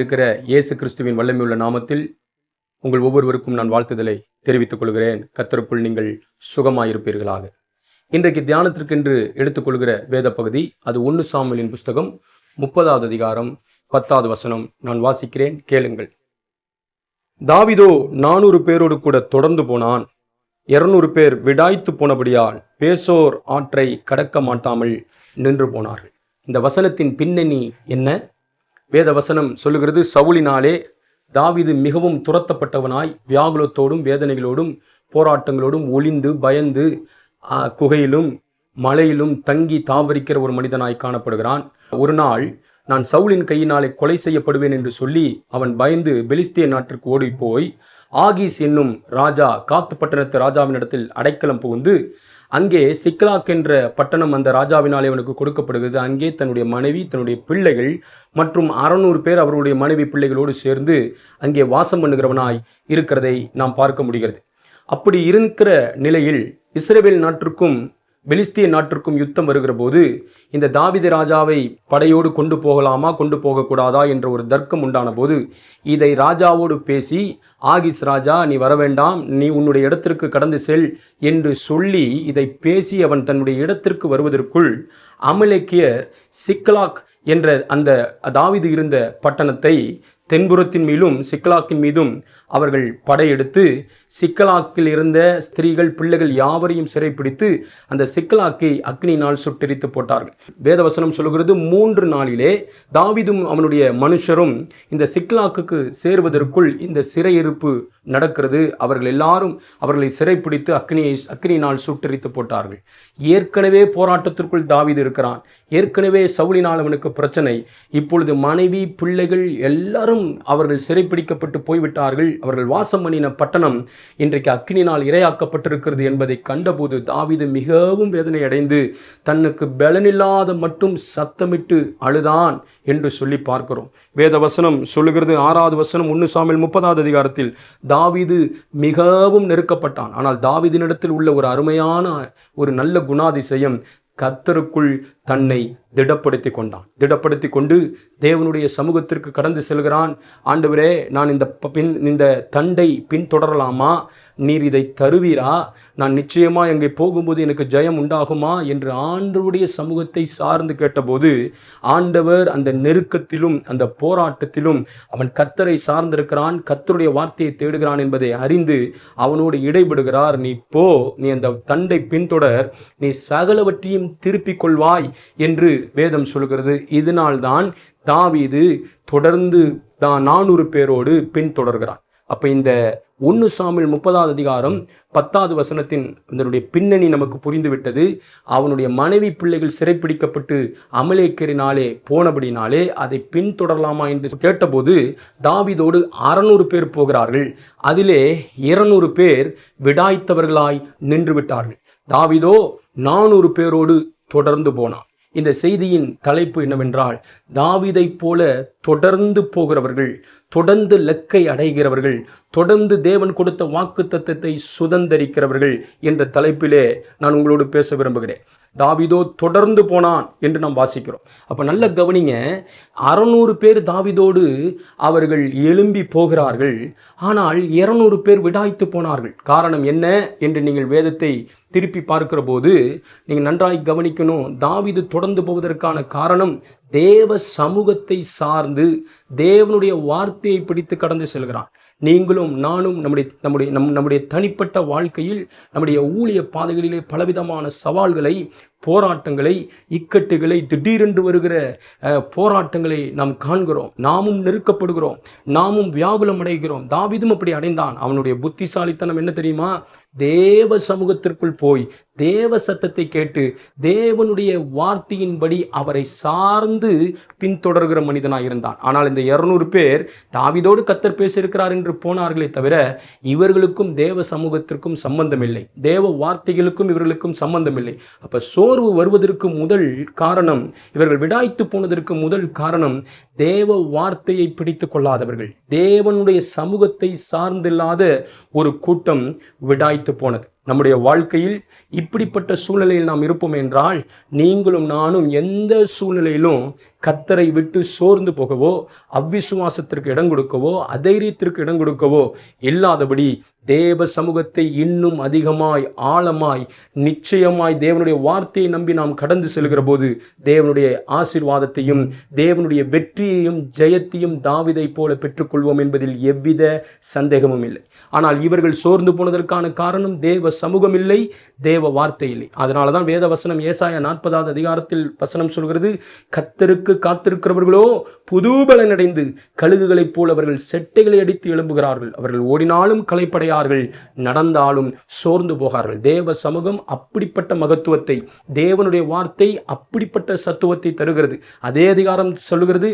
இருக்கிற இயேசு கிறிஸ்துவின் வல்லமையுள்ள நாமத்தில் உங்கள் ஒவ்வொருவருக்கும் நான் வாழ்த்துதலை தெரிவித்துக் கொள்கிறேன். கர்த்தருக்குள் நீங்கள் சுகமாயிருப்பீர்களாக. இன்றைக்கு தியானத்திற்கென்று எடுத்துக்கொள்கிற வேத பகுதி அது 1 சாமுவேலின் புஸ்தகம் 30வது அதிகாரம் 10வது வசனம். நான் வாசிக்கிறேன், கேளுங்கள். தாவீதோ 400 பேரோடு கூட தொடர்ந்து போனான். 200 பேர் விடாய்த்து போனபடியால் பேசோர் ஆற்றை கடக்க மாட்டாமல் நின்று போனார்கள். இந்த வசனத்தின் பின்னணி என்ன? வேத வசனம் சொல்லுகிறது, சவுலினாலே தாவீது மிகவும் துரத்தப்பட்டவனாய் வியாகுலத்தோடும் வேதனைகளோடும் போராட்டங்களோடும் ஒளிந்து பயந்து குகையிலும் மலையிலும் தங்கி தாவரிக்கிற ஒரு மனிதனாய் காணப்படுகிறான். ஒரு நாள் நான் சவுலின் கையினாலே கொலை செய்யப்படுவேன் என்று சொல்லி அவன் பயந்து பெலிஸ்திய நாட்டிற்கு ஓடி போய் ஆகீஸ் என்னும் ராஜா காத்து பட்டணத்து ராஜாவினிடத்தில் அடைக்கலம் புகுந்து அங்கே சிக்லாக் என்ற பட்டணம் அந்த ராஜாவினாலே அவனுக்கு கொடுக்கப்படுகிறது. அங்கே தன்னுடைய மனைவி, தன்னுடைய பிள்ளைகள் மற்றும் 600 பேர் அவருடைய மனைவி பிள்ளைகளோடு சேர்ந்து அங்கே வாசம் பண்ணுகிறவனாய் இருக்கிறதை நாம் பார்க்க முடிகிறது. அப்படி இருக்கிற நிலையில் இஸ்ரவேல் நாட்டிற்கும் பெலிஸ்திய நாட்டிற்கும் யுத்தம் வருகிற போது இந்த தாவீது ராஜாவை படையோடு கொண்டு போகலாமா கொண்டு போகக்கூடாதா என்ற ஒரு தர்க்கம் உண்டான போது இதை ராஜாவோடு பேசி, ஆகீஸ் ராஜா, நீ வர வேண்டாம், நீ உன்னுடைய இடத்திற்கு கடந்து செல் என்று சொல்லி இதை பேசி அவன் தன்னுடைய இடத்திற்கு வருவதற்குள் அமலேக்கியர் சிக்லாக் என்ற அந்த தாவீது இருந்த பட்டணத்தை தென்புறத்தின் மீதும் சிக்லாக்கின் மீதும் அவர்கள் படையெடுத்து சிக்லாக்கில் இருந்த ஸ்திரீகள் பிள்ளைகள் யாவரையும் சிறைப்பிடித்து அந்த சிக்லாக்கை அக்னியினால் சுட்டெரித்து போட்டார்கள். வேதவசனம் சொல்கிறது, 3 நாளிலே தாவீதும் அவனுடைய மனுஷரும் இந்த சிக்லாக்குக்கு சேருவதற்குள் இந்த சிறையிருப்பு நடக்கிறது. அவர்கள் எல்லாரும் அவர்களை சிறைப்பிடித்து அக்னியினால் சுட்டெரித்து போட்டார்கள். ஏற்கனவே போராட்டத்திற்குள் தாவீது இருக்கிறான். ஏற்கனவே சவுலினால் அவனுக்கு பிரச்சனை. இப்பொழுது மனைவி பிள்ளைகள் எல்லாரும் அவர்கள் சிறைப்பிடிக்கப்பட்டு போய்விட்டார்கள். அவர்கள் வாசம் பண்ணின பட்டணம் இன்றைக்கு அக்னியினால் இரையாக்கப்பட்டிருக்கிறது என்பதை கண்டபோது தாவீது மிகவும் வேதனை அடைந்து தன்னுக்கு பலனில்லாத மட்டும் சத்தமிட்டு அழுதான் என்று சொல்லி பார்க்கிறோம். வேத வசனம் சொல்லுகிறது, 6வது வசனம் 1 சாமுவேல் 30வது அதிகாரத்தில், தாவீது மிகவும் நெருக்கப்பட்டான். ஆனால் தாவீதினிடத்தில் உள்ள ஒரு அருமையான ஒரு நல்ல குணாதிசயம், கர்த்தருக்குள் தன்னை திடப்படுத்தி கொண்டான். திடப்படுத்தி கொண்டு தேவனுடைய சமூகத்திற்கு கடந்து செல்கிறான். ஆண்டவரே, நான் இந்த தண்டை பின்தொடரலாமா? நீர் இதை தருவீரா? நான் நிச்சயமா அங்கே போகும்போது எனக்கு ஜெயம் உண்டாகுமா என்று ஆண்டவருடைய சமூகத்தை சார்ந்து கேட்டபோது ஆண்டவர் அந்த நெருக்கத்திலும் அந்த போராட்டத்திலும் அவன் கர்த்தரை சார்ந்திருக்கிறான், கர்த்தருடைய வார்த்தையை தேடுகிறான் என்பதை அறிந்து அவனோடு இடைபடுகிறார். நீ போ, நீ அந்த தண்டை பின்தொடர், நீ சகலவற்றையும் திருப்பிக் கொள்வாய் என்று வேதம் சொல்கிறது. இதனால்தான் தாவீது தொடர்ந்து 400 பேரோடு பின்தொடர்கிறான். அப்ப இந்த 1 சாமுவேல் 30வது அதிகாரம் 10வது வசனத்தின் அதனுடைய பின்னணி நமக்கு புரிந்துவிட்டது. அவனுடைய மனைவி பிள்ளைகள் சிறைப்பிடிக்கப்பட்டு அமலேக்கியரினாலே போனபடினாலே அதை பின்தொடரலாமா என்று கேட்டபோது தாவீதோடு 600 பேர் போகிறார்கள். அதிலே 200 பேர் விடாய்த்தவர்களாய் நின்று விட்டார்கள். தாவீதோ 400 பேரோடு தொடர்ந்து போனான். இந்த செய்தியின் தலைப்பு என்னவென்றால், தாவீதை போல தொடர்ந்து போகிறவர்கள், தொடர்ந்து லக்கை அடைகிறவர்கள், தொடர்ந்து தேவன் கொடுத்த வாக்குத்தத்தத்தை சுதந்தரிக்கிறவர்கள் என்ற தலைப்பிலே நான் உங்களோடு பேச விரும்புகிறேன். தாவீதோ தொடர்ந்து போனான் என்று நாம் வாசிக்கிறோம். அப்ப நல்ல கவனிங்க, 600 பேர் தாவீதோடு அவர்கள் எழும்பி போகிறார்கள். ஆனால் 200 பேர் விடாய்த்து போனார்கள். காரணம் என்ன என்று நீங்கள் வேதத்தை திருப்பி பார்க்கிற போது நீங்கள் நன்றாய் கவனிக்கணும். தாவீது தொடர்ந்து போவதற்கான காரணம், தேவ சமூகத்தை சார்ந்து தேவனுடைய வார்த்தையை பிடித்து கடந்து செல்கிறான். நீங்களும் நானும் நம்முடைய தனிப்பட்ட வாழ்க்கையில் நம்முடைய ஊழிய பாதைகளிலே பலவிதமான சவால்களை, போராட்டங்களை, இக்கட்டுகளை, திடீரென்று வருகிற போராட்டங்களை நாம் காண்கிறோம். நாமும் நெருக்கப்படுகிறோம், நாமும் வியாகுலம் அடைகிறோம். தாவீதும் அப்படி அடைந்தான். அவனுடைய புத்திசாலித்தனம் என்ன தெரியுமா? தேவ சமூகத்திற்குள் போய் தேவ சத்தத்தை கேட்டு தேவனுடைய வார்த்தையின்படி அவரை சார்ந்து பின்தொடர்கிற மனிதனாக இருந்தான். ஆனால் இந்த 200 பேர் தாவீதோடு கர்த்தர் பேசியிருக்கிறார் என்று போனார்களே தவிர இவர்களுக்கும் தேவ சமூகத்திற்கும் சம்பந்தம் இல்லை, தேவ வார்த்தைகளுக்கும் இவர்களுக்கும் சம்பந்தம் இல்லை. அப்ப சோர்வு வருவதற்கு முதல் காரணம், இவர்கள் விடாய்த்து போனதற்கு முதல் காரணம், தேவ வார்த்தையை பிடித்து கொள்ளாதவர்கள், தேவனுடைய சமூகத்தை சார்ந்தில்லாத ஒரு கூட்டம் விடாய்த்து போனது. நம்முடைய வாழ்க்கையில் இப்படிப்பட்ட சூழ்நிலையில் நாம் இருப்போம் என்றால், நீங்களும் நானும் எந்த சூழ்நிலையிலும் கர்த்தரை விட்டு சோர்ந்து போகவோ, அவ்விசுவாசத்திற்கு இடம் கொடுக்கவோ, அதைரியத்திற்கு இடம் கொடுக்கவோ இல்லாதபடி தேவ சமூகத்தை இன்னும் அதிகமாய், ஆழமாய், நிச்சயமாய் தேவனுடைய வார்த்தையை நம்பி நாம் கடந்து செல்கிற போது தேவனுடைய ஆசீர்வாதத்தையும் தேவனுடைய வெற்றியையும் ஜெயத்தையும் தாவீதை போல பெற்றுக்கொள்வோம் என்பதில் எவ்வித சந்தேகமும் இல்லை. ஆனால் இவர்கள் சோர்ந்து போனதற்கான காரணம் தேவ சமூகம் இல்லை, தேவ வார்த்தை இல்லை. அதனால தான் வேத வசனம் ஏசாயா 40வது அதிகாரத்தில் வசனம் சொல்கிறது, கர்த்தருக்கு காத்திருக்கிறவர்களோ புதுபலன் அடைந்து கழுகுகளைப் போல் அவர்கள் செட்டைகளை அடித்து எழும்புகிறார்கள். அவர்கள் ஓடினாலும் களைப்படையார்கள், நடந்தாலும் சோர்ந்து போகார்கள். தேவ சமூகம் அப்படிப்பட்ட மகத்துவத்தை, தேவனுடைய வார்த்தை அப்படிப்பட்ட சத்துவத்தை தருகிறது. அதே அதிகாரம் சொல்லுகிறது,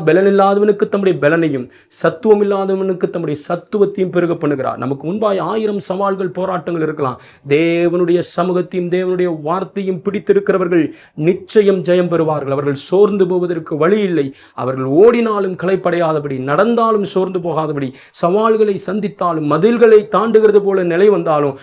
பலன் இல்லாதவனுக்கு தம்முடைய பலனையும் சத்துவம் இல்லாதவனுக்கு தம்முடைய சத்துவத்தையும் பெருக பண்ணுகிறார். நமக்கு முன்பாய் 1000 சவால்கள், போராட்டங்கள் இருக்கலாம். தேவனுடைய சமூகத்தையும் தேவனுடைய வார்த்தையும் பிடித்திருக்கிறவர்கள் நிச்சயம் ஜெயம் பெறுவார்கள். அவர்கள் சோர்ந்து போவதற்கு வழி இல்லை. அவர்கள் ஓடினாலும் களைப்படையாதபடி, நடந்தாலும் சோர்ந்து போகாதபடி, சவால்களை சந்தித்தாலும் மதில்களை தாண்டுகிறது போல நிலை வந்தாலும்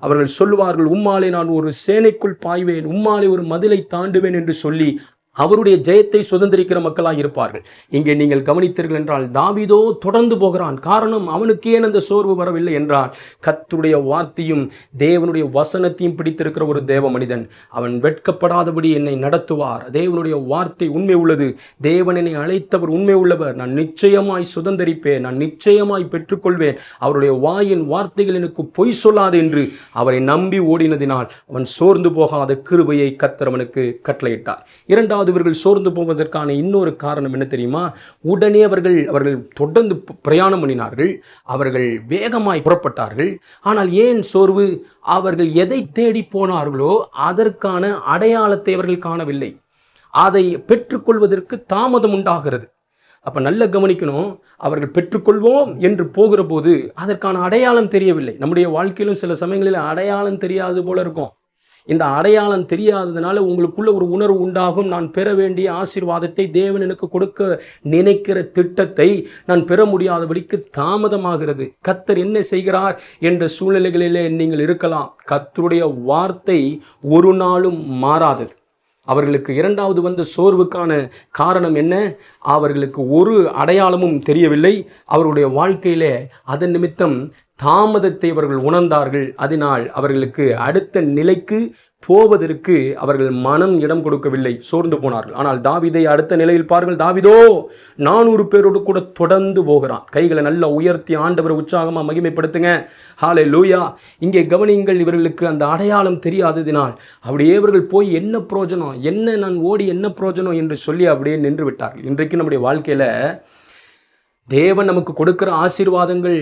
அவர்கள் சொல்லுவார்கள், உம்மாலே நான் ஒரு சேனைக்குள் பாய்வேன், உம்மாலே ஒரு மதிலை தாண்டுவேன் என்று சொல்லி அவருடைய ஜெயத்தை சுதந்திரிக்கிற மக்களாக இருப்பார்கள். இங்கே நீங்கள் கவனித்தீர்கள் என்றால் தாவீதோ தொடர்ந்து போகிறான். காரணம், அவனுக்கு ஏன் அந்த சோர்வு வரவில்லை என்றால் கர்த்தருடைய வார்த்தையும் தேவனுடைய வசனத்தையும் பிடித்திருக்கிற ஒரு தேவ மனிதன். அவன் வெட்கப்படாதபடி என்னை நடத்துவார். தேவனுடைய வார்த்தை உண்மை உள்ளது, தேவன் என்னை அழைத்தவர் உண்மை உள்ளவர், நான் நிச்சயமாய் சுதந்திரிப்பேன், நான் நிச்சயமாய் பெற்றுக்கொள்வேன், அவருடைய வாயின் வார்த்தைகள் எனக்கு பொய் சொல்லாது என்று அவரை நம்பி ஓடினதினால் அவன் சோர்ந்து போகாத கிருபையை கர்த்தர் அவனுக்கு கட்டளையிட்டார். இரண்டாவது, இவர்கள் சோர்ந்து போவதற்கான இன்னொரு காரணம் என்ன தெரியுமா? உடனே அவர்கள் தொடர்ந்து பிரயாணம் பண்ணினார்கள், அவர்கள் வேகமாய் புறப்பட்டார்கள். ஆனால் ஏன் சோர்வு? அவர்கள் எதை தேடி போனார்களோ அதற்கான அடையாளத்தை அவர்கள் காணவில்லை. அதை பெற்றுக்கொள்வதற்கு தாமதம் உண்டாகிறது. அப்ப நல்ல கவனிக்கணும், அவர்கள் பெற்றுக்கொள்வோம் என்று போகிற போது அதற்கான அடையாளம் தெரியவில்லை. நம்முடைய வாழ்க்கையிலும் சில சமயங்களில் அடையாளம் தெரியாது போல இருக்கும். இந்த அடையாளம் தெரியாததுனால உங்களுக்குள்ள ஒரு உணர்வு உண்டாகும், நான் பெற வேண்டிய ஆசீர்வாதத்தை, தேவன் எனக்கு கொடுக்க நினைக்கிற திட்டத்தை நான் பெற முடியாதபடிக்கு தாமதமாகிறது. கர்த்தர் என்ன செய்கிறார் என்ற சூழ்நிலைகளிலே நீங்கள் இருக்கலாம். கர்த்தருடைய வார்த்தை ஒரு நாளும் மாறாதது. அவர்களுக்கு இரண்டாவது வந்த சோர்வுக்கான காரணம் என்ன? அவர்களுக்கு ஒரு அடையாளமும் தெரியவில்லை. அவர்களுடைய வாழ்க்கையிலே அதன் நிமித்தம் தாமதத்தை அவர்கள் உணர்ந்தார்கள். அதனால் அவர்களுக்கு அடுத்த நிலைக்கு போவதற்கு அவர்கள் மனம் இடம் கொடுக்கவில்லை, சோர்ந்து போனார்கள். ஆனால் தாவீதை அடுத்த நிலையில் பாருங்கள், தாவீதோ 400 பேரோடு கூட தொடர்ந்து போகிறான். கைகளை நல்லா உயர்த்தி ஆண்டவரை உற்சாகமாக மகிமைப்படுத்துங்க. ஹல்லேலூயா. இங்கே கவனியுங்கள், இவர்களுக்கு அந்த அடையாளம் தெரியாததினால் அப்படியே இவர்கள் போய் என்ன பிரயோஜனம், என்ன நான் ஓடி என்ன பிரயோஜனம் என்று சொல்லி அப்படியே நின்று விட்டார்கள். இன்றைக்கு நம்முடைய வாழ்க்கையில தேவன் நமக்கு கொடுக்கிற ஆசீர்வாதங்கள்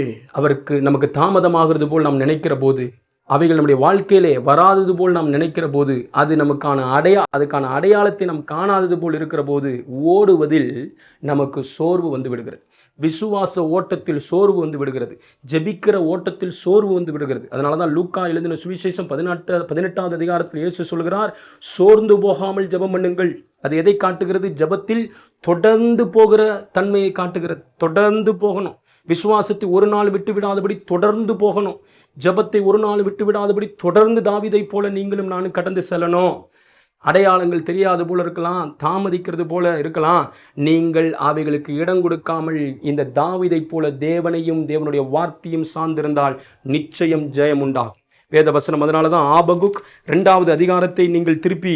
நமக்கு தாமதமாகிறது போல் நாம் நினைக்கிற போது, அவைகள் நம்முடைய வாழ்க்கையிலே வராதது போல் நாம் நினைக்கிற போது, அது அதுக்கான அடையாளத்தை நாம் காணாதது போல் இருக்கிற போது ஓடுவதில் நமக்கு சோர்வு வந்து விடுகிறது. விசுவாச ஓட்டத்தில் சோர்வு வந்து விடுகிறது. ஜெபிக்கிற ஓட்டத்தில் சோர்வு வந்து விடுகிறது. அதனால தான் லூக்கா எழுதின சுவிசேஷம் 18வது அதிகாரத்தில் இயேசு சொல்கிறார், சோர்ந்து போகாமல் ஜெபம் பண்ணுங்கள். அது எதை காட்டுகிறது? ஜெபத்தில் தொடர்ந்து போகிற தன்மையை காட்டுகிறது. தொடர்ந்து போகணும். விசுவாசத்தை ஒரு நாள் விட்டு விடாதபடி தொடர்ந்து போகணும். ஜெபத்தை ஒரு நாள் விட்டு விடாதபடி தொடர்ந்து தாவீதை போல நீங்களும் நானும் கடந்து செல்லணும். அடையாளங்கள் தெரியாத போல இருக்கலாம், தாமதிக்கிறது போல இருக்கலாம். நீங்கள் அவைகளுக்கு இடம் கொடுக்காமல் இந்த தாவீதை போல தேவனையும் தேவனுடைய வார்த்தையும் சார்ந்திருந்தால் நிச்சயம் ஜெயம் உண்டாகும். வேத வசனம் அதனால தான் ஆபகுக் 2வது அதிகாரத்தை நீங்கள் திருப்பி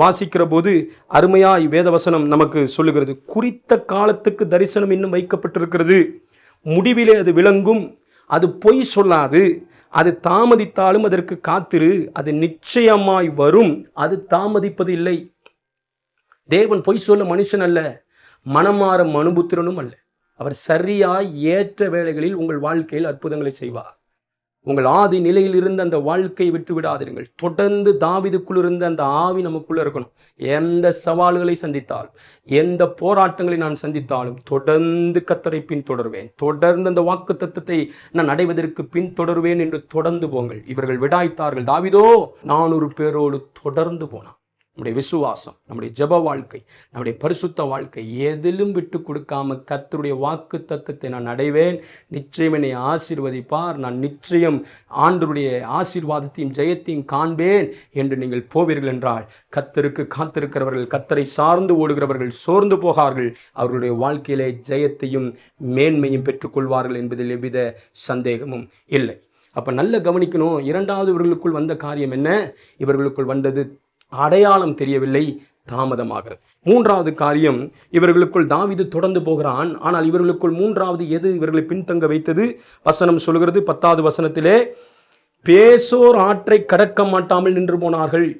வாசிக்கிற போது அருமையாய் வேத வசனம் நமக்கு சொல்லுகிறது. குறித்த காலத்துக்கு தரிசனம் இன்னும் வைக்கப்பட்டிருக்கிறது, முடிவிலே அது விளங்கும், அது பொய் சொல்லாது, அது தாமதித்தாலும் அதற்கு காத்திரு, அது நிச்சயமாய் வரும், அது தாமதிப்பது இல்லை. தேவன் பொய் சொல்ல மனுஷன் அல்ல, மனமாற மனுபுத்திரனும் அல்ல. அவர் சரியாய் ஏற்ற வேளைகளில் உங்கள் வாழ்க்கையில் அற்புதங்களை செய்வார். உங்கள் ஆதி நிலையில் இருந்த அந்த வாழ்க்கையை விட்டு விடாதீர்கள். தொடர்ந்து தாவீதுக்குள் இருந்த அந்த ஆவி நமக்குள்ள இருக்கணும். எந்த சவால்களை சந்தித்தாலும், எந்த போராட்டங்களை நான் சந்தித்தாலும் தொடர்ந்து கர்த்தரை பின்தொடர்வேன், தொடர்ந்து அந்த வாக்கு தத்தத்தை நான் அடைவதற்கு பின்தொடர்வேன் என்று தொடர்ந்து போங்கள். இவர்கள் விடாய்த்தார்கள். தாவீதோ 400 பேரோடு தொடர்ந்து போனான். நம்முடைய விசுவாசம், நம்முடைய ஜெப வாழ்க்கை, நம்முடைய பரிசுத்த வாழ்க்கை எதிலும் விட்டு கொடுக்காம கர்த்தருடைய வாக்கு தத்தத்தை நான் அடைவேன், நிச்சயம் என்னை ஆசீர்வதிப்பார், நான் நிச்சயம் ஆண்டவருடைய ஆசீர்வாதத்தையும் ஜெயத்தையும் காண்பேன் என்று நீங்கள் போவீர்கள் என்றால் கர்த்தருக்கு காத்திருக்கிறவர்கள், கர்த்தரை சார்ந்து ஓடுகிறவர்கள் சோர்ந்து போகார்கள், அவர்களுடைய வாழ்க்கையிலே ஜெயத்தையும் மேன்மையும் பெற்றுக்கொள்வார்கள் என்பதில் எவ்வித சந்தேகமும் இல்லை. அப்போ நல்ல கவனிக்கணும். இரண்டாவது இவர்களுக்குள் வந்த காரியம் என்ன? இவர்களுக்குள் வந்தது அடையாளம் தெரியவில்லை, தாமதமாகிறது. மூன்றாவது காரியம், இவர்களுக்குள் தாவீது தொடர்ந்து போகிறான். ஆனால் இவர்களுக்குள் மூன்றாவது எது இவர்களை பின்தங்க வைத்தது? வசனம் சொல்கிறது 10வது வசனத்திலே, பேசோர் ஆற்றை கடக்க மாட்டாமல் நின்று போனார்கள்.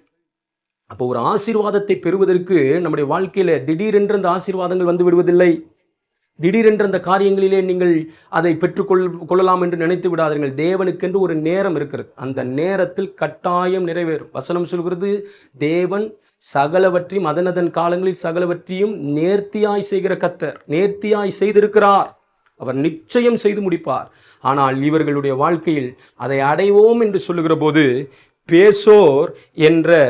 அப்போ ஒரு ஆசீர்வாதத்தை பெறுவதற்கு நம்முடைய வாழ்க்கையில திடீரென்று அந்த ஆசீர்வாதங்கள் வந்து விடுவதில்லை. திடீரென்று அந்த காரியங்களிலே நீங்கள் அதை பெற்றுக்கொள்ளலாம் என்று நினைத்து விடாதீர்கள். தேவனுக்கென்று ஒரு நேரம் இருக்கிறது, அந்த நேரத்தில் கட்டாயம் நிறைவேறும். வசனம் சொல்கிறது, தேவன் சகலவற்றையும் அதனதன் காலங்களில் சகலவற்றையும் நேர்த்தியாய் செய்கிற கர்த்தர். நேர்த்தியாய் செய்திருக்கிறார், அவர் நிச்சயம் செய்து முடிப்பார். ஆனால் இவர்களுடைய வாழ்க்கையில் அதை அடைவோம் என்று சொல்லுகிற போது பேசோர் என்ற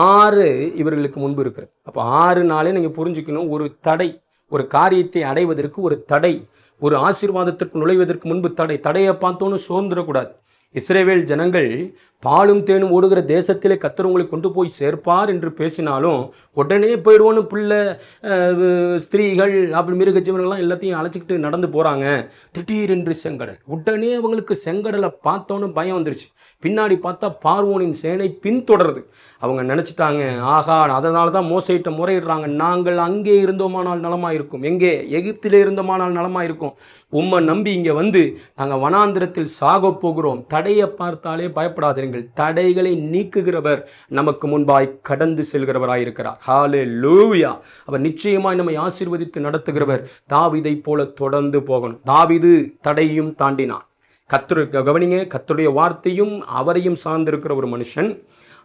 6 இவர்களுக்கு முன்பு இருக்கிறது. அப்போ 6 நாளே நீங்கள் புரிஞ்சுக்கணும், ஒரு தடை, ஒரு காரியத்தை அடைவதற்கு ஒரு தடை, ஒரு ஆசீர்வாதத்திற்கு நுழைவதற்கு முன்பு தடை. தடையை பார்த்தோன்னு சோர்ந்துடக்கூடாது. இஸ்ரவேல் ஜனங்கள் பாலும் தேனும் ஓடுகிற தேசத்திலே கர்த்தர் உங்களை கொண்டு போய் சேர்ப்பார் என்று பேசினாலும் உடனே போயிடுவோன்னு பிள்ளை, ஸ்திரீகள், அப்படி மிருக ஜீவனங்கள்லாம் எல்லாத்தையும் அழைச்சிக்கிட்டு நடந்து போகிறாங்க. திடீரென்று செங்கடல். உடனே அவங்களுக்கு செங்கடலை பார்த்தோன்னு பயம் வந்துருச்சு. பின்னாடி பார்த்தா பார்வோனின் சேனை பின்தொடருது. அவங்க நினச்சிட்டாங்க, ஆகா, அதனால தான் மோசையிட்ட முறையிடுறாங்க, நாங்கள் அங்கே இருந்தோமானால் நலமாயிருக்கும். எங்கே? எகிப்திலே இருந்தோமானால் நலமாயிருக்கும். உம்மை நம்பி இங்கே வந்து நாங்கள் வனாந்திரத்தில் சாக போகிறோம். தடையை பார்த்தாலே பயப்படாதீர்கள், தடைகளை நீக்குகிறவர் நமக்கு முன்பாய் கடந்து செல்கிறவராயிருக்கிறார். ஹல்லேலூயா. அவர் நிச்சயமாய் நம்மை ஆசீர்வதித்து நடத்துகிறவர். தாவீதை போல தொடர்ந்து போகணும். தாவீது தடையும் தாண்டினான். கவனிங்க, கர்த்தருடைய வார்த்தையும் அவரையும் சார்ந்திருக்கிற ஒரு மனுஷன்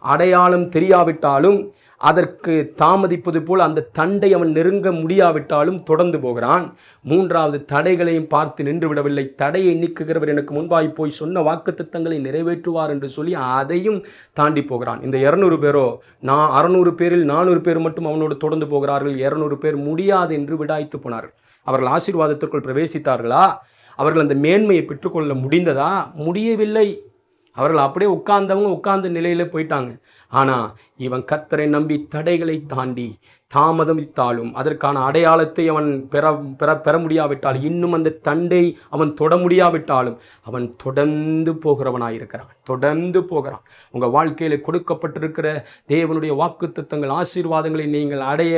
அடையாளம் தெரியாவிட்டாலும் அதற்கு தாமதிப்பது போல் அந்த தண்டை அவன் நெருங்க முடியாவிட்டாலும் தொடர்ந்து போகிறான். மூன்றாவது, தடைகளையும் பார்த்து நின்று விடவில்லை. தடையை நீக்குகிறவர் எனக்கு முன்பாய் போய் சொன்ன வாக்குத்தத்தங்களை நிறைவேற்றுவார் என்று சொல்லி அதையும் தாண்டி போகிறான். இந்த 200 பேரோ 600 பேரில் 400 பேர் மட்டும் அவனோடு தொடர்ந்து போகிறார்கள். 200 பேர் முடியாது என்று விடாய்த்து போனார்கள். அவர்கள் ஆசீர்வாதத்திற்குள் பிரவேசித்தார்களா? அவர்கள் அந்த மேன்மையை பெற்றுக்கொள்ள முடிந்ததா? முடியவில்லை. அவர்கள் அப்படியே உட்கார்ந்த நிலையில் போயிட்டாங்க. ஆனால் இவன் கர்த்தரை நம்பி தடைகளை தாண்டி தாமதமித்தாலும் அதற்கான அடையாளத்தை அவன் பெற முடியாவிட்டால், இன்னும் அந்த தண்டை அவன் தொட முடியாவிட்டாலும் அவன் தொடர்ந்து போகிறவனாயிருக்கிறான். தொடர்ந்து போகிறான். உங்கள் வாழ்க்கையில் கொடுக்கப்பட்டிருக்கிற தேவனுடைய வாக்குத்தத்தங்கள், ஆசீர்வாதங்களை நீங்கள் அடைய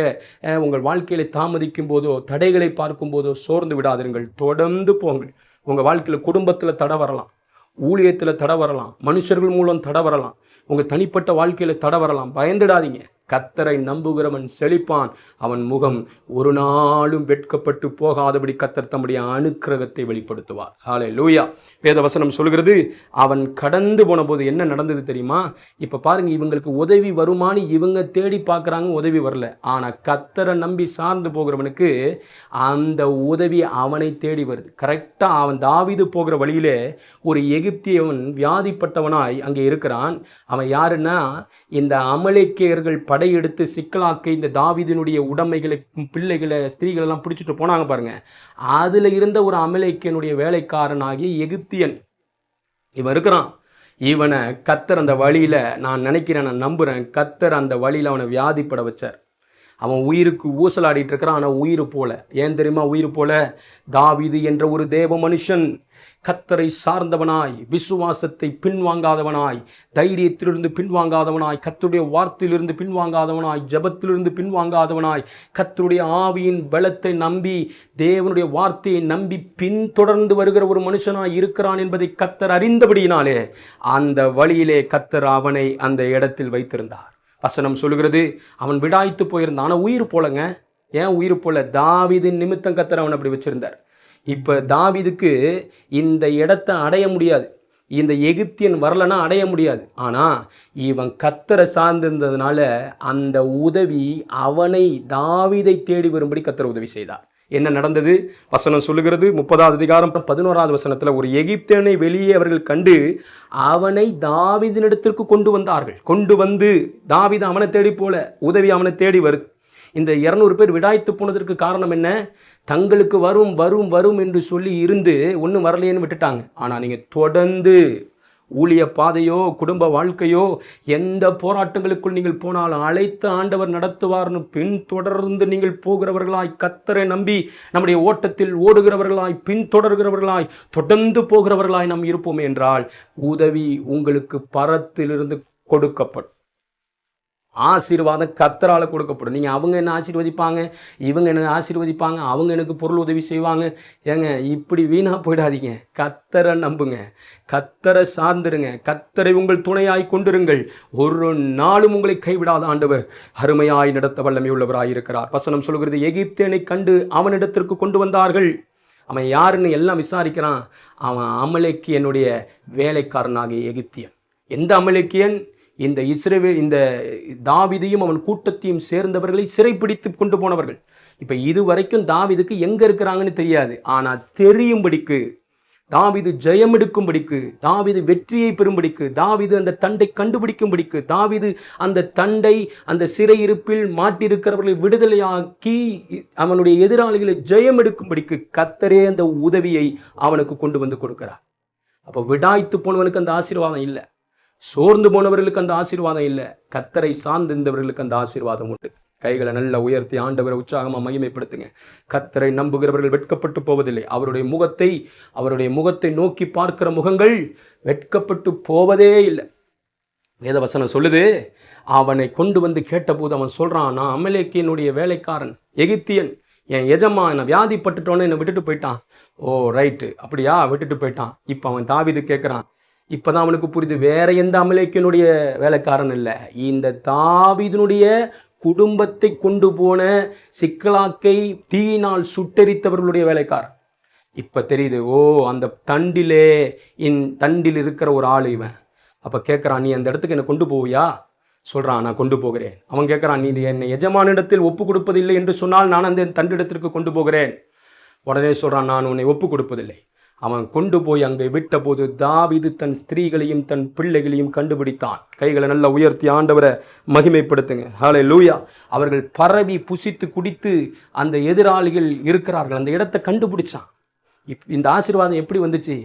உங்கள் வாழ்க்கையில் தாமதிக்கும் போதோ தடைகளை பார்க்கும் போதோ சோர்ந்து விடாதீர்கள். தொடர்ந்து போங்கள். உங்கள் வாழ்க்கையில் குடும்பத்தில் தடை வரலாம், ஊழியத்தில் தடை வரலாம், மனுஷர்கள் மூலம் தடை வரலாம், உங்கள் தனிப்பட்ட வாழ்க்கையில் தடை வரலாம். பயந்துடாதீங்க. கர்த்தரை நம்புகிறவன் செழிப்பான், அவன் முகம் ஒரு நாளும் வெட்கப்பட்டு போகாதபடி கர்த்தர் தம்முடைய அனுக்கிரகத்தை வெளிப்படுத்துவார். ஹல்லேலூயா. வேதவசனம் சொல்கிறது, அவன் கடந்து போன போது என்ன நடந்தது தெரியுமா? இப்போ பாருங்க, இவங்களுக்கு உதவி வருமானு இவங்க தேடி பார்க்குறாங்க, உதவி வரல. ஆனால் கர்த்தரை நம்பி சார்ந்து போகிறவனுக்கு அந்த உதவி அவனை தேடி வருது. கரெக்டாக அவன் தாவீது போகிற வழியிலே ஒரு எகிப்தியவன் வியாதிப்பட்டவனாய் அங்கே இருக்கிறான். அவன் யாருன்னா, இந்த அமலேக்கியர்கள் படையெடுத்து சிக்கலாக்க இந்த தாவீதினுடைய உடைமைகளை, பிள்ளைகளை, ஸ்திரீகள் எல்லாம் பிடிச்சிட்டு போனாங்க பாருங்க. அதுல இருந்த ஒரு அமலேக்கியனுடைய வேலைக்காரனாகிய எகிப்தியன் இவன் இருக்கிறான். இவனை கர்த்தர் அந்த வழியில, நான் நினைக்கிறேன், நான் நம்புறேன், கர்த்தர் அந்த வழியில அவனை வியாதிப்பட வச்சார். அவன் உயிருக்கு ஊசலாடிட்டு இருக்கிறான். ஆனால் உயிர் போல. ஏன் தெரியுமா உயிர் போல? தாவீது என்ற ஒரு தேவ மனுஷன் கர்த்தரை சார்ந்தவனாய், விசுவாசத்தை பின்வாங்காதவனாய், தைரியத்திலிருந்து பின்வாங்காதவனாய், கர்த்தருடைய வார்த்தையிலிருந்து பின்வாங்காதவனாய், ஜெபத்திலிருந்து பின்வாங்காதவனாய், கர்த்தருடைய ஆவியின் பலத்தை நம்பி, தேவனுடைய வார்த்தையை நம்பி பின்தொடர்ந்து வருகிற ஒரு மனுஷனாய் இருக்கிறான் என்பதை கர்த்தர் அறிந்தபடியினாலே அந்த வழியிலே கர்த்தர் அவனை அந்த இடத்தில் வைத்திருந்தார். வசனம் சொல்லுகிறது, அவன் விடாய்த்து போயிருந்தான். ஆனால் உயிர் போலங்க. ஏன் உயிர் போல? தாவீதின் நிமித்தம் கர்த்தர் அவன் அப்படி வச்சிருந்தார். இப்போ தாவீதுக்கு இந்த இடத்தை அடைய முடியாது, இந்த எகிப்தியன் வரலன்னா அடைய முடியாது. ஆனால் இவன் கர்த்தரை சார்ந்திருந்ததுனால அந்த உதவி அவனை, தாவீதை தேடி வரும்படி கர்த்தர் உதவி செய்தார். என்ன நடந்தது? வசனம் சொல்லுகிறது 30வது அதிகாரம் 11வது வசனத்தில், ஒரு எகிப்தியனை வெளியே அவர்கள் கண்டு அவனை தாவீதினிடத்திற்கு கொண்டு வந்தார்கள். கொண்டு வந்து தாவீது அவனை தேடி போல, உதவி அவனை தேடி வருது. இந்த 200 பேர் விடாய்த்து போனதற்கு காரணம் என்ன? தங்களுக்கு வரும் வரும் வரும் என்று சொல்லி இருந்து ஒன்றும் வரலையேன்னு விட்டுட்டாங்க. ஆனால் நீங்கள் தொடர்ந்து ஊழிய பாதையோ குடும்ப வாழ்க்கையோ எந்த போராட்டங்களுக்குள் நீங்கள் போனாலும் அழைத்த ஆண்டவர் நடத்துவார்னு பின்தொடர்ந்து நீங்கள் போகிறவர்களாய், கர்த்தரை நம்பி நம்முடைய ஓட்டத்தில் ஓடுகிறவர்களாய், பின்தொடர்கிறவர்களாய், தொடர்ந்து போகிறவர்களாய் நாம் இருப்போம் என்றால் உதவி உங்களுக்கு பரத்திலிருந்து கொடுக்கப்படும். ஆசீர்வாதம் கர்த்தரால் கொடுக்கப்படும். நீங்கள் அவங்க என்ன ஆசீர்வதிப்பாங்க, இவங்க என்ன ஆசீர்வதிப்பாங்க, அவங்க எனக்கு பொருள் உதவி செய்வாங்க, ஏங்க இப்படி வீணாக போயிடாதீங்க. கர்த்தரை நம்புங்க, கர்த்தரை சார்ந்துருங்க, கர்த்தரை உங்கள் துணையாய் கொண்டிருங்கள். ஒரு நாளும் உங்களை கைவிடாத ஆண்டவர் அருமையாய் நடத்த வல்லமை உள்ளவராய் இருக்கிறார். வசனம் சொல்கிறது, எகிப்தியனை கண்டு அவனிடத்திற்கு கொண்டு வந்தார்கள். அவன் யாருன்னு எல்லாம் விசாரிக்கிறான். அவன் அமலேக்கியனுடைய வேலைக்காரனாகிய எகிப்தியன். எந்த அமலேக்கியன்? இந்த இந்த தாவீதையும் அவன் கூட்டத்தையும் சேர்ந்தவர்களை சிறைப்பிடித்து கொண்டு போனவர்கள். இப்போ இதுவரைக்கும் தாவீதுக்கு எங்கே இருக்கிறாங்கன்னு தெரியாது. ஆனால் தெரியும்படிக்கு, தாவீது ஜெயம் எடுக்கும்படிக்கு, தாவீது வெற்றியை பெறும்படிக்கு, தாவீது அந்த தண்டை கண்டுபிடிக்கும்படிக்கு, தாவீது அந்த தண்டை அந்த சிறையிருப்பில் மாட்டிருக்கிறவர்களை விடுதலையாக்கி அவனுடைய எதிராளிகளை ஜெயம் எடுக்கும்படிக்கு கர்த்தரே அந்த உதவியை அவனுக்கு கொண்டு வந்து கொடுக்கிறார். அப்போ விடாய்த்து போனவனுக்கு அந்த ஆசீர்வாதம் இல்லை, சோர்ந்து போனவர்களுக்கு அந்த ஆசீர்வாதம் இல்லை, கர்த்தரை சார்ந்திருந்தவர்களுக்கு அந்த ஆசீர்வாதம் உண்டு. கைகளை நல்லா உயர்த்தி ஆண்டவரை உற்சாகமாக மகிமைப்படுத்துங்க. கர்த்தரை நம்புகிறவர்கள் வெட்கப்பட்டு போவதில்லை. அவருடைய முகத்தை நோக்கி பார்க்கிற முகங்கள் வெட்கப்பட்டு போவதே இல்லை. வேதவசனம் சொல்லுது, அவனை கொண்டு வந்து கேட்டபோது அவன் சொல்றான், நான் அமலேக்கியனுடைய வேலைக்காரன், எகிப்தியன், என் எஜமா என்னை வியாதிப்பட்டுட்டோன்னு என்னை விட்டுட்டு போயிட்டான். ஓ ரைட்டு, அப்படியா, விட்டுட்டு போயிட்டான். இப்போ அவன் தாவீது கேட்குறான். இப்போதான் அவனுக்கு புரியுது, வேற எந்த அமலேக்கியனுடைய வேலைக்காரன் இல்லை, இந்த தாவீதினுடைய குடும்பத்தை கொண்டு போன சிக்கலாக்கை தீயினால் சுட்டெரித்தவர்களுடைய வேலைக்காரன். இப்போ தெரியுது, ஓ அந்த தண்டில் இருக்கிற ஒரு ஆள் இவன். அப்போ கேட்குறான், நீ அந்த இடத்துக்கு என்னை கொண்டு போவியா? சொல்கிறான், நான் கொண்டு போகிறேன். அவன் கேட்குறான், நீ என்னை எஜமானிடத்தில் ஒப்பு கொடுப்பதில்லை என்று சொன்னால் நான் அந்த தண்டிடத்திற்கு கொண்டு போகிறேன். உடனே சொல்கிறான், நான் உன்னை ஒப்பு கொடுப்பதில்லை. அவன் கொண்டு போய் அங்கே விட்ட போது தாவீது தன் ஸ்திரீகளையும் தன் பிள்ளைகளையும் கண்டுபிடித்தான். கைகளை நல்லா உயர்த்தி ஆண்டவரை மகிமைப்படுத்துங்க. ஹல்லேலூயா. அவர்கள் பரவி புசித்து குடித்து அந்த எதிராளிகள் இருக்கிறார்கள் அந்த இடத்தை கண்டுபிடிச்சான். இந்த ஆசீர்வாதம் எப்படி வந்துச்சு?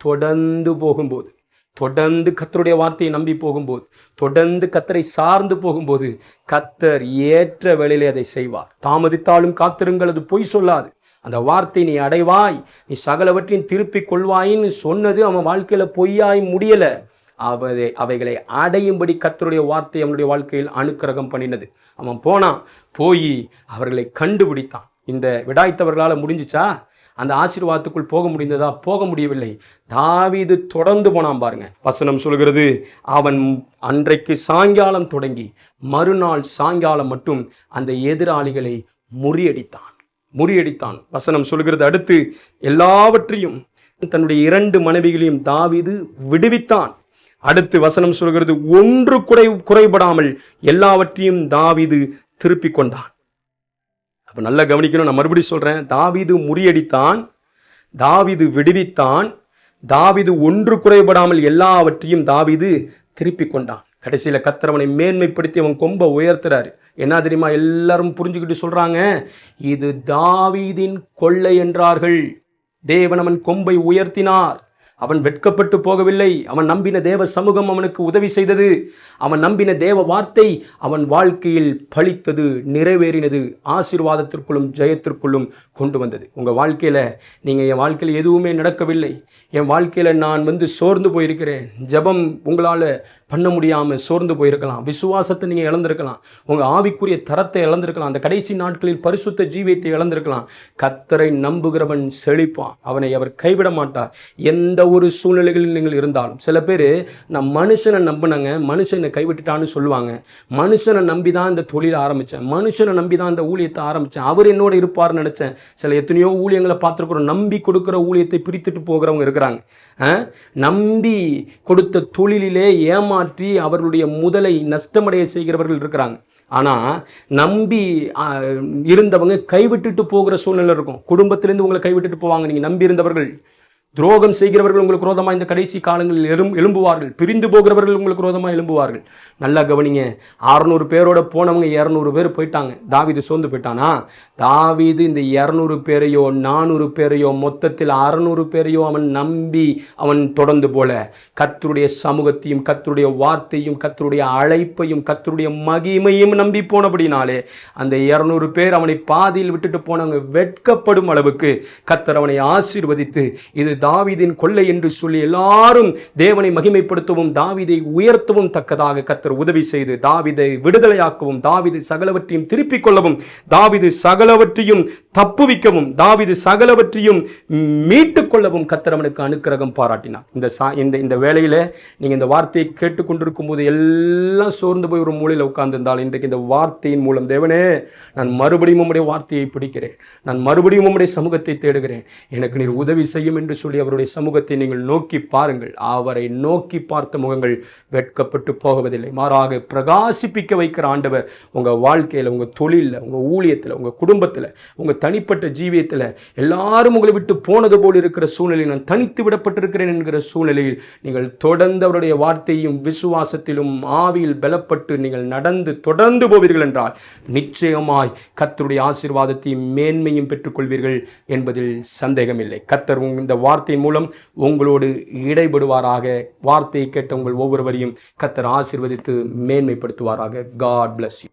தொடர்ந்து போகும்போது, தொடர்ந்து கர்த்தருடைய வார்த்தையை நம்பி போகும்போது, தொடர்ந்து கர்த்தரை சார்ந்து போகும்போது கர்த்தர் ஏற்ற வேளையிலே அதை செய்வார். தாமதித்தாலும் காத்திருங்கள், அது பொய் சொல்லாது. அந்த வார்த்தை நீ அடைவாய், நீ சகலவற்றையும் திருப்பிக் கொள்வாயின்னு சொன்னது அவன் வாழ்க்கையில் பொய்யாய் முடியலை. அவைகளை அடையும்படி கர்த்தருடைய வார்த்தை அவனுடைய வாழ்க்கையில் அனுக்கிரகம் பண்ணினது. அவன் போய் அவர்களை கண்டுபிடித்தான். இந்த விடாய்த்தவர்களால் முடிஞ்சிச்சா? அந்த ஆசீர்வாதத்துக்குள் போக முடிந்ததா? போக முடியவில்லை. தாவீது தொடர்ந்து போனான் பாருங்க. வசனம் சொல்கிறது, அவன் அன்றைக்கு சாயங்காலம் தொடங்கி மறுநாள் சாயங்காலம் மட்டும் அந்த எதிராளிகளை முறியடித்தான். வசனம் சொல்கிறது, அடுத்து எல்லாவற்றையும் தன்னுடைய 2 மனைவிகளையும் தாவீது விடுவித்தான். அடுத்து வசனம் சொல்கிறது, ஒன்று குறைபடாமல் எல்லாவற்றையும் தாவீது திருப்பிக் கொண்டான். அப்ப நல்லா கவனிக்கணும். நான் மறுபடியும் சொல்றேன், தாவீது முறியடித்தான், தாவீது விடுவித்தான், தாவீது ஒன்று குறைபடாமல் எல்லாவற்றையும் தாவீது திருப்பிக் கொண்டான். கடைசியில் கர்த்தர் அவனை மேன்மைப்படுத்தி அவன் கொம்பை உயர்த்துறாரு. என்ன தெரியுமா? எல்லாரும் புரிஞ்சுக்கிட்டு சொல்றாங்க, இது தாவீதின் கொள்ளை என்றார்கள். தேவன் அவன் கொம்பை உயர்த்தினார். அவன் வெட்கப்பட்டு போகவில்லை. அவன் நம்பின தேவ சமூகம் அவனுக்கு உதவி செய்தது. அவன் நம்பின தேவ வார்த்தை அவன் வாழ்க்கையில் பலித்தது, நிறைவேறினது, ஆசீர்வாதத்திற்குள்ளும் ஜெயத்திற்குள்ளும் கொண்டு வந்தது. உங்கள் வாழ்க்கையில் நீங்கள், என் வாழ்க்கையில் எதுவுமே நடக்கவில்லை, என் வாழ்க்கையில் நான் சோர்ந்து போயிருக்கிறேன், ஜெபம் உங்களால் பண்ண முடியாமல் சோர்ந்து போயிருக்கலாம், விசுவாசத்தை நீங்கள் இழந்திருக்கலாம், உங்கள் ஆவிக்குரிய தரத்தை இழந்திருக்கலாம், அந்த கடைசி நாட்களில் பரிசுத்த ஜீவியத்தை இழந்திருக்கலாம். கர்த்தரை நம்புகிறவன் செழிப்பான், அவனை அவர் கைவிட மாட்டார். எந்த ஒரு சூழ்நிலைகளில் நீங்கள் இருந்தாலும், சில பேர் நான் மனுஷனை நம்பினங்க, மனுஷனை கைவிட்டுட்டான்னு சொல்லுவாங்க. மனுஷனை நம்பி தான் இந்த தொழிலை ஆரம்பித்தேன், மனுஷனை நம்பி தான் இந்த ஊழியத்தை ஆரம்பித்தேன், அவர் என்னோட இருப்பார்னு நினச்சேன். சில எத்தனையோ ஊழியங்களை பார்த்துருக்குறோம். நம்பி கொடுக்குற ஊழியத்தை பிரித்துட்டு போகிறவங்க இருக்கிறாங்க. நம்பி கொடுத்த தொழிலிலே ஏமாற்றி அவர்களுடைய முதலை நஷ்டமடைய செய்கிறவர்கள் இருக்கிறாங்க. ஆனால் நம்பி இருந்தவங்க கைவிட்டுட்டு போகிற சூழ்நிலை இருக்கும். குடும்பத்திலேருந்து உங்களை கைவிட்டுட்டு போவாங்க. நீங்கள் நம்பி இருந்தவர்கள், துரோகம் செய்கிறவர்கள் உங்களுக்கு ரோதமாக இந்த கடைசி காலங்களில் எழும்புவார்கள். பிரிந்து போகிறவர்கள் உங்களுக்கு ரோதமாக எழும்புவார்கள். நல்லா கவனிங்க. 600 பேரோட போனவங்க 200 பேர் போயிட்டாங்க. தாவீது சோர்ந்து போயிட்டானா? தாவீது இந்த 200 பேரையோ 400 பேரையோ மொத்தத்தில் 600 பேரையோ அவன் நம்பி அவன் தொடர்ந்து போல கர்த்தருடைய சமூகத்தையும் கர்த்தருடைய வார்த்தையும் கர்த்தருடைய அழைப்பையும் கர்த்தருடைய மகிமையும் நம்பி போனபடினாலே அந்த 200 பேர் அவனை பாதியில் விட்டுட்டு போனவங்க வெட்கப்படும் அளவுக்கு கர்த்தர் அவனை ஆசீர்வதித்து, இது தாவீதின் கொள்ளை என்று சொல்லி எல்லாரும் தேவனை மகிமைப்படுத்தவும் தாவீதை உயர்த்தவும் தக்கதாக கர்த்தர் உதவி செய்து தாவீதை விடுதலையாக்கவும், தாவீது சகலவற்றையும் திருப்பிக் கொள்ளவும், தாவீது சகலவற்றையும் தப்புவிக்கவும், தாவீது சகலவற்றையும் மீட்டுக் கொள்ளவும் கர்த்தர் அவனுக்கு அனுக்கிரகம் பாராட்டினார். இந்த வேளையில நீங்க இந்த வார்த்தையை கேட்டுக்கொண்டிருக்கும் போது எல்லாம் சோர்ந்து போய் ஒரு மூலையில் உட்கார்ந்திருந்தால், இன்றைக்கு இந்த வார்த்தையின் மூலம், தேவனே நான் மறுபடியும் உம்முடைய வார்த்தையை பிடிக்கிறேன், நான் மறுபடியும் உம்முடைய சமூகத்தை தேடுகிறேன், எனக்கு நீர் உதவி செய்யும் என்று சொல்லி அவருடைய சமூகத்தை நீங்கள் நோக்கி பாருங்கள். அவரை நோக்கி பார்த்த முகங்கள் வெட்கப்பட்டு போவதில்லை, மாறாக பிரகாசிப்பிக்க வைக்கிற ஆண்டவர் உங்க வாழ்க்கையில, உங்க தொழிலில், உங்க ஊழியத்தில், உங்க குடும்பத்தில், உங்க தனிப்பட்ட ஜீவியத்தில் எல்லாரும் உங்களை விட்டு போனது போல் இருக்கிற சூழ்நிலையில், நான் தனித்து விடப்பட்டிருக்கிறேன் என்கிற சூழ்நிலையில் நீங்கள் தொடர்ந்து அவருடைய வார்த்தையும் விசுவாசத்திலும் ஆவியில் பலப்பட்டு நீங்கள் நடந்து தொடர்ந்து போவீர்கள் என்றால் நிச்சயமாய் கர்த்தருடைய ஆசீர்வாதத்தையும் மேன்மையும் பெற்றுக்கொள்வீர்கள் என்பதில் சந்தேகமில்லை. கர்த்தர் இந்த வார்த்தையின் மூலம் உங்களோடு இடைபடுவாராக. வார்த்தையை கேட்ட உங்கள் ஒவ்வொருவரையும் கர்த்தர் ஆசீர்வதித்து மேன்மைப்படுத்துவாராக. God bless you.